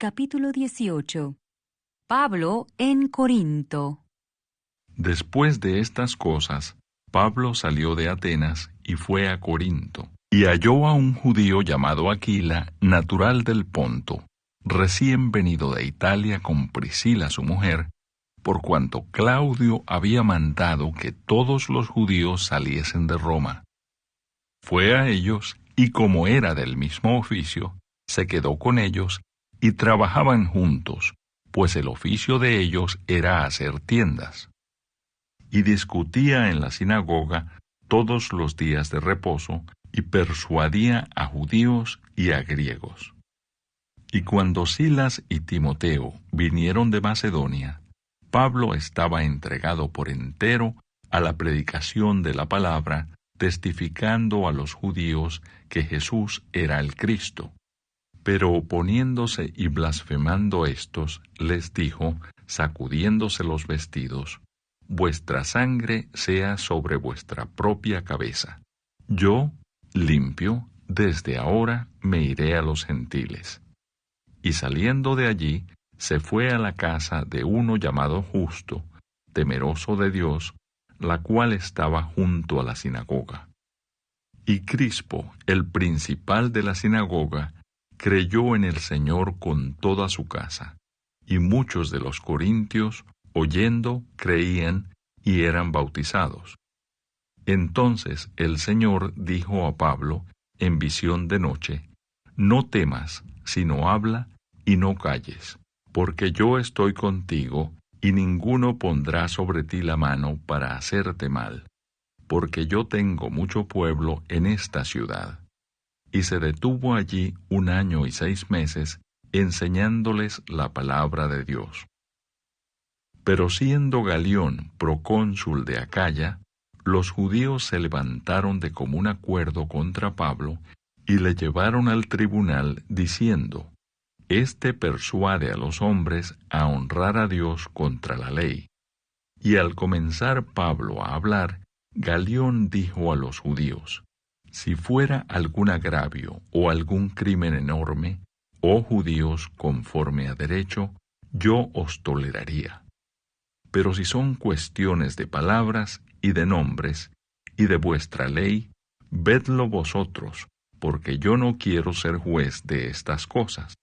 capítulo 18. Pablo en Corinto. Después de estas cosas, Pablo salió de Atenas y fue a Corinto, y halló a un judío llamado Aquila, natural del Ponto, recién venido de Italia con Priscila su mujer, por cuanto Claudio había mandado que todos los judíos saliesen de Roma. Fue a ellos, y como era del mismo oficio, se quedó con ellos, y trabajaban juntos, pues el oficio de ellos era hacer tiendas. Y discutía en la sinagoga todos los días de reposo, y persuadía a judíos y a griegos. Y cuando Silas y Timoteo vinieron de Macedonia, Pablo estaba entregado por entero a la predicación de la palabra, testificando a los judíos que Jesús era el Cristo. Pero oponiéndose y blasfemando éstos, les dijo, sacudiéndose los vestidos, vuestra sangre sea sobre vuestra propia cabeza. Yo, limpio, desde ahora me iré a los gentiles. Y saliendo de allí, se fue a la casa de uno llamado Justo, temeroso de Dios, la cual estaba junto a la sinagoga. Y Crispo, el principal de la sinagoga, creyó en el Señor con toda su casa, y muchos de los corintios, oyendo, creían y eran bautizados. Entonces el Señor dijo a Pablo, en visión de noche, no temas, sino habla y no calles, porque yo estoy contigo, y ninguno pondrá sobre ti la mano para hacerte mal, porque yo tengo mucho pueblo en esta ciudad. Y se detuvo allí 1 año y 6 meses, enseñándoles la palabra de Dios. Pero siendo Galión procónsul de Acaya, los judíos se levantaron de común acuerdo contra Pablo, y le llevaron al tribunal, diciendo, Este persuade a los hombres a honrar a Dios contra la ley. Y al comenzar Pablo a hablar, Galión dijo a los judíos, si fuera algún agravio o algún crimen enorme, oh judíos, conforme a derecho, yo os toleraría. Pero si son cuestiones de palabras y de nombres, y de vuestra ley, vedlo vosotros, porque yo no quiero ser juez de estas cosas.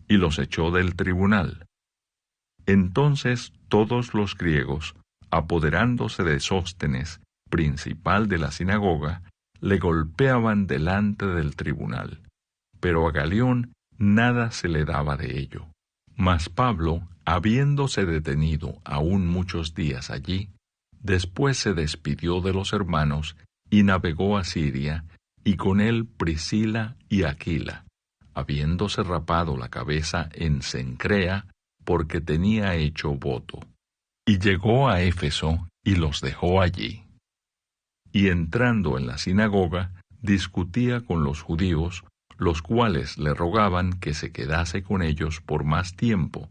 Y los echó del tribunal. Entonces todos los griegos, apoderándose de Sóstenes, principal de la sinagoga, le golpeaban delante del tribunal, pero a Galión nada se le daba de ello. Mas Pablo, habiéndose detenido aún muchos días allí, después se despidió de los hermanos y navegó a Siria, y con él Priscila y Aquila, habiéndose rapado la cabeza en Cencrea, porque tenía hecho voto. Y llegó a Éfeso y los dejó allí. Y entrando en la sinagoga, discutía con los judíos, los cuales le rogaban que se quedase con ellos por más tiempo,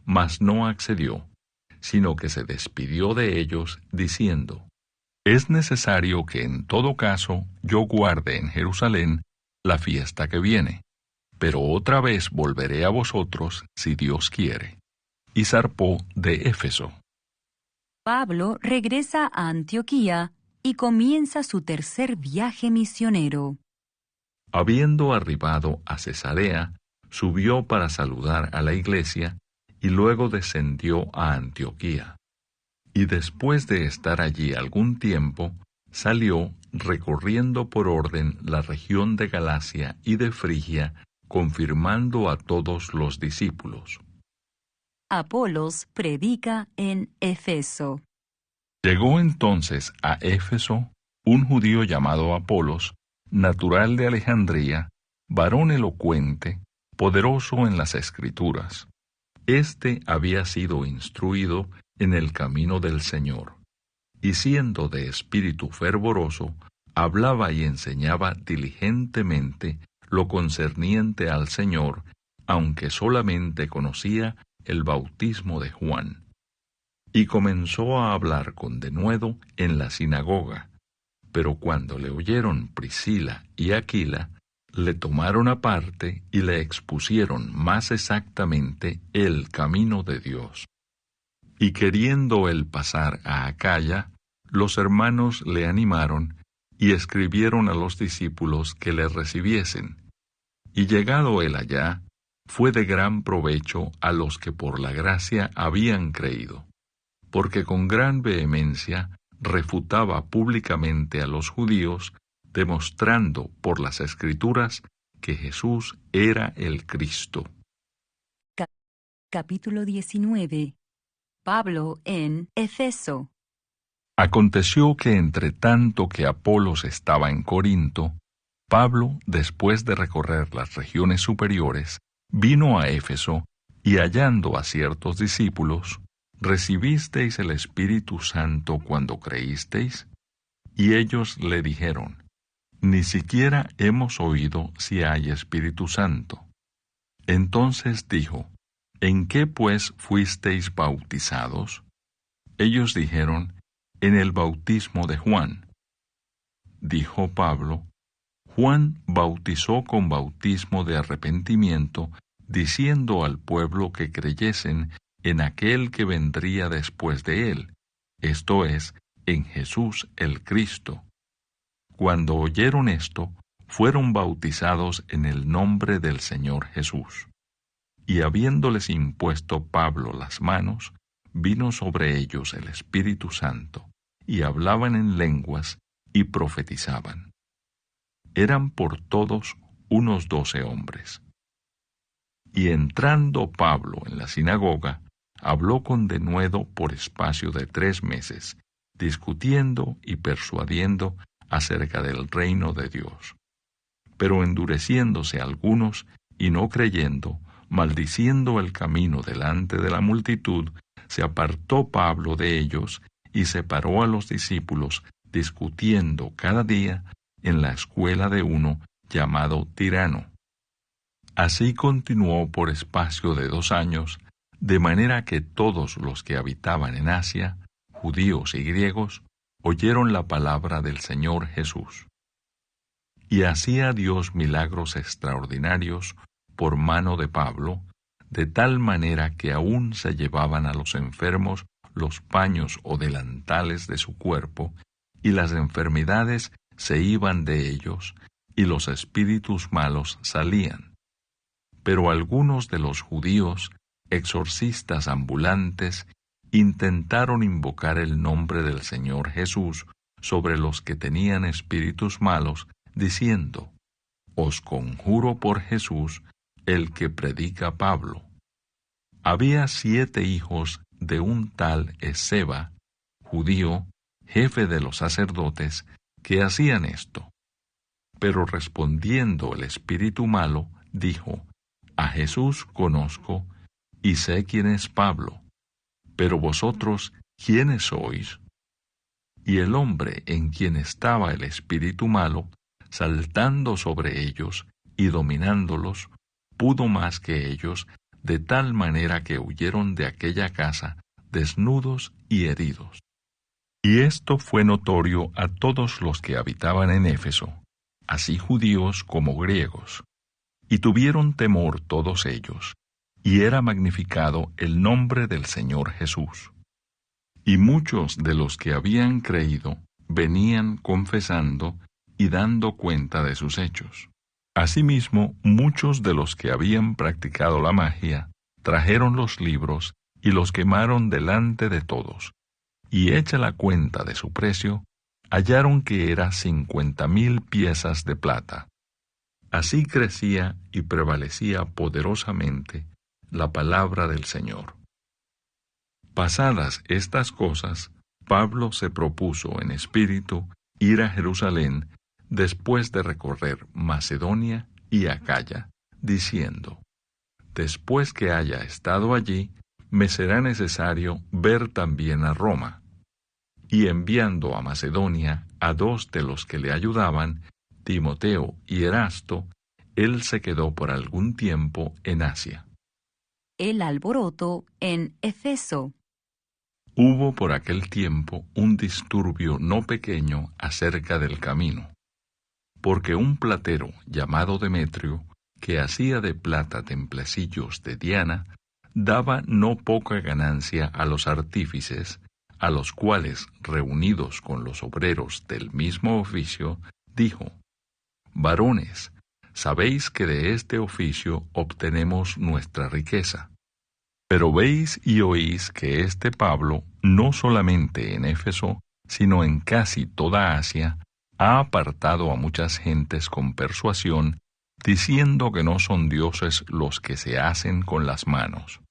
mas no accedió, sino que se despidió de ellos, diciendo, es necesario que en todo caso yo guarde en Jerusalén la fiesta que viene, pero otra vez volveré a vosotros si Dios quiere. Y zarpó de Éfeso. Pablo regresa a Antioquía y comienza su tercer viaje misionero. Habiendo arribado a Cesarea, subió para saludar a la iglesia, y luego descendió a Antioquía. Y después de estar allí algún tiempo, salió, recorriendo por orden la región de Galacia y de Frigia, confirmando a todos los discípulos. Apolos predica en Efeso. Llegó entonces a Éfeso un judío llamado Apolos, natural de Alejandría, varón elocuente, poderoso en las Escrituras. Este había sido instruido en el camino del Señor, y siendo de espíritu fervoroso, hablaba y enseñaba diligentemente lo concerniente al Señor, aunque solamente conocía el bautismo de Juan. Y comenzó a hablar con denuedo en la sinagoga, pero cuando le oyeron Priscila y Aquila, Le tomaron aparte y le expusieron más exactamente el camino de Dios. Y queriendo él pasar a Acaya, los hermanos le animaron y escribieron a los discípulos que le recibiesen. Y llegado él allá, fue de gran provecho a los que por la gracia habían creído, porque con gran vehemencia refutaba públicamente a los judíos, demostrando por las Escrituras que Jesús era el Cristo. Capítulo 19. Pablo en Efeso. Aconteció que entre tanto que Apolos estaba en Corinto, Pablo, después de recorrer las regiones superiores, vino a Éfeso, y hallando a ciertos discípulos, ¿recibisteis el Espíritu Santo cuando creísteis? Y ellos le dijeron, ni siquiera hemos oído si hay Espíritu Santo. Entonces dijo, ¿en qué pues fuisteis bautizados? Ellos dijeron, en el bautismo de Juan. Dijo Pablo, Juan bautizó con bautismo de arrepentimiento, diciendo al pueblo que creyesen en aquel que vendría después de él, esto es, en Jesús el Cristo. Cuando oyeron esto, fueron bautizados en el nombre del Señor Jesús. Y habiéndoles impuesto Pablo las manos, vino sobre ellos el Espíritu Santo, y hablaban en lenguas y profetizaban. Eran por todos unos 12 hombres. Y entrando Pablo en la sinagoga, habló con denuedo por espacio de 3 meses, discutiendo y persuadiendo acerca del reino de Dios. Pero endureciéndose algunos y no creyendo, maldiciendo el camino delante de la multitud, se apartó Pablo de ellos y separó a los discípulos, discutiendo cada día en la escuela de uno llamado Tirano. Así continuó por espacio de 2 años, de manera que todos los que habitaban en Asia, judíos y griegos, oyeron la palabra del Señor Jesús. Y hacía Dios milagros extraordinarios por mano de Pablo, de tal manera que aún se llevaban a los enfermos los paños o delantales de su cuerpo, y las enfermedades se iban de ellos, y los espíritus malos salían. Pero algunos de los judíos, exorcistas ambulantes, intentaron invocar el nombre del Señor Jesús sobre los que tenían espíritus malos, diciendo, «Os conjuro por Jesús, el que predica Pablo». Había 7 hijos de un tal Esceva, judío, jefe de los sacerdotes, que hacían esto. Pero respondiendo el espíritu malo, dijo, «A Jesús conozco, y sé quién es Pablo, pero vosotros, ¿quiénes sois?» Y el hombre en quien estaba el espíritu malo, saltando sobre ellos y dominándolos, pudo más que ellos, de tal manera que huyeron de aquella casa, desnudos y heridos. Y esto fue notorio a todos los que habitaban en Éfeso, así judíos como griegos. Y tuvieron temor todos ellos, y era magnificado el nombre del Señor Jesús. Y muchos de los que habían creído venían confesando y dando cuenta de sus hechos. Asimismo, muchos de los que habían practicado la magia trajeron los libros y los quemaron delante de todos, y hecha la cuenta de su precio, hallaron que era 50,000 piezas de plata. Así crecía y prevalecía poderosamente la palabra del Señor. Pasadas estas cosas, Pablo se propuso en espíritu ir a Jerusalén después de recorrer Macedonia y Acaya, diciendo, «Después que haya estado allí, me será necesario ver también a Roma». Y enviando a Macedonia a 2 de los que le ayudaban, Timoteo y Erasto, él se quedó por algún tiempo en Asia. El alboroto en Efeso. Hubo por aquel tiempo un disturbio no pequeño acerca del camino. porque un platero llamado Demetrio, que hacía de plata templecillos de Diana, daba no poca ganancia a los artífices, a los cuales, reunidos con los obreros del mismo oficio, dijo: Varones, sabéis que de este oficio obtenemos nuestra riqueza. Pero veis y oís que este Pablo, no solamente en Éfeso, sino en casi toda Asia, ha apartado a muchas gentes con persuasión, diciendo que no son dioses los que se hacen con las manos.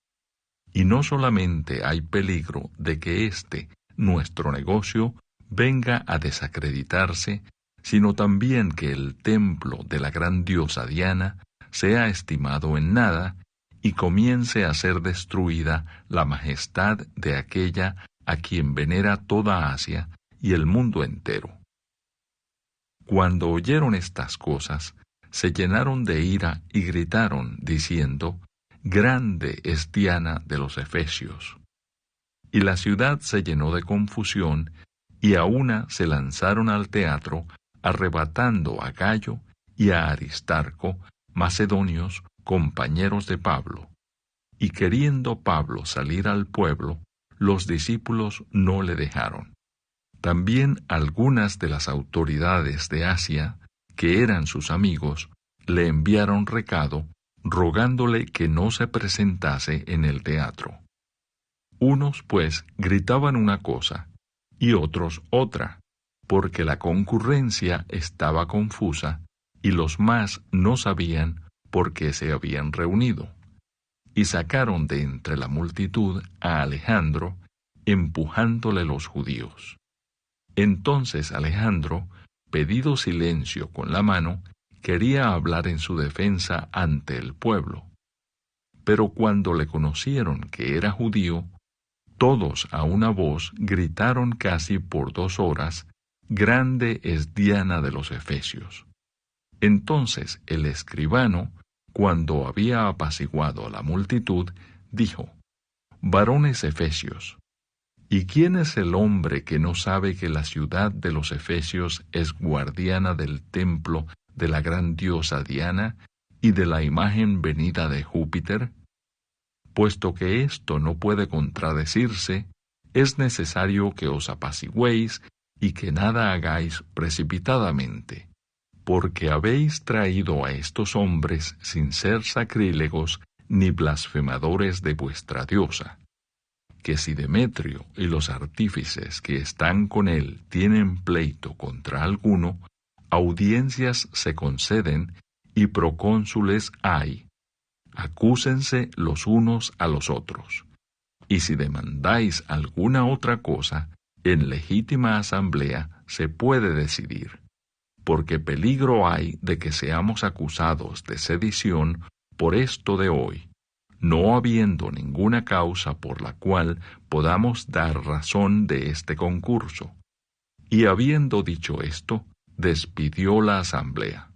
Y no solamente hay peligro de que nuestro negocio, venga a desacreditarse, sino también que el templo de la gran diosa Diana sea estimado en nada y comience a ser destruida la majestad de aquella a quien venera toda Asia y el mundo entero. Cuando oyeron estas cosas, se llenaron de ira y gritaron, diciendo: Grande es Diana de los Efesios. Y la ciudad se llenó de confusión, y a una se lanzaron al teatro, arrebatando a Gayo y a Aristarco, macedonios, compañeros de Pablo. Y queriendo Pablo salir al pueblo, los discípulos no le dejaron. También algunas de las autoridades de Asia, que eran sus amigos, le enviaron recado, rogándole que no se presentase en el teatro. Unos, pues, gritaban una cosa, y otros otra, porque la concurrencia estaba confusa, y los más no sabían por qué se habían reunido. Y sacaron de entre la multitud a Alejandro, empujándole los judíos. Entonces Alejandro, pedido silencio con la mano, quería hablar en su defensa ante el pueblo. Pero cuando le conocieron que era judío, todos a una voz gritaron casi por 2 horas: Grande es Diana de los Efesios. Entonces el escribano, cuando había apaciguado a la multitud, dijo: Varones efesios, ¿y quién es el hombre que no sabe que la ciudad de los Efesios es guardiana del templo de la gran diosa Diana y de la imagen venida de Júpiter? Puesto que esto no puede contradecirse, es necesario que os apacigüéis y que nada hagáis precipitadamente, porque habéis traído a estos hombres sin ser sacrílegos ni blasfemadores de vuestra diosa. Que si Demetrio y los artífices que están con él tienen pleito contra alguno, audiencias se conceden y procónsules hay. Acúsense los unos a los otros. Y si demandáis alguna otra cosa, en legítima asamblea se puede decidir, porque peligro hay de que seamos acusados de sedición por esto de hoy, no habiendo ninguna causa por la cual podamos dar razón de este concurso. Y habiendo dicho esto, despidió la asamblea.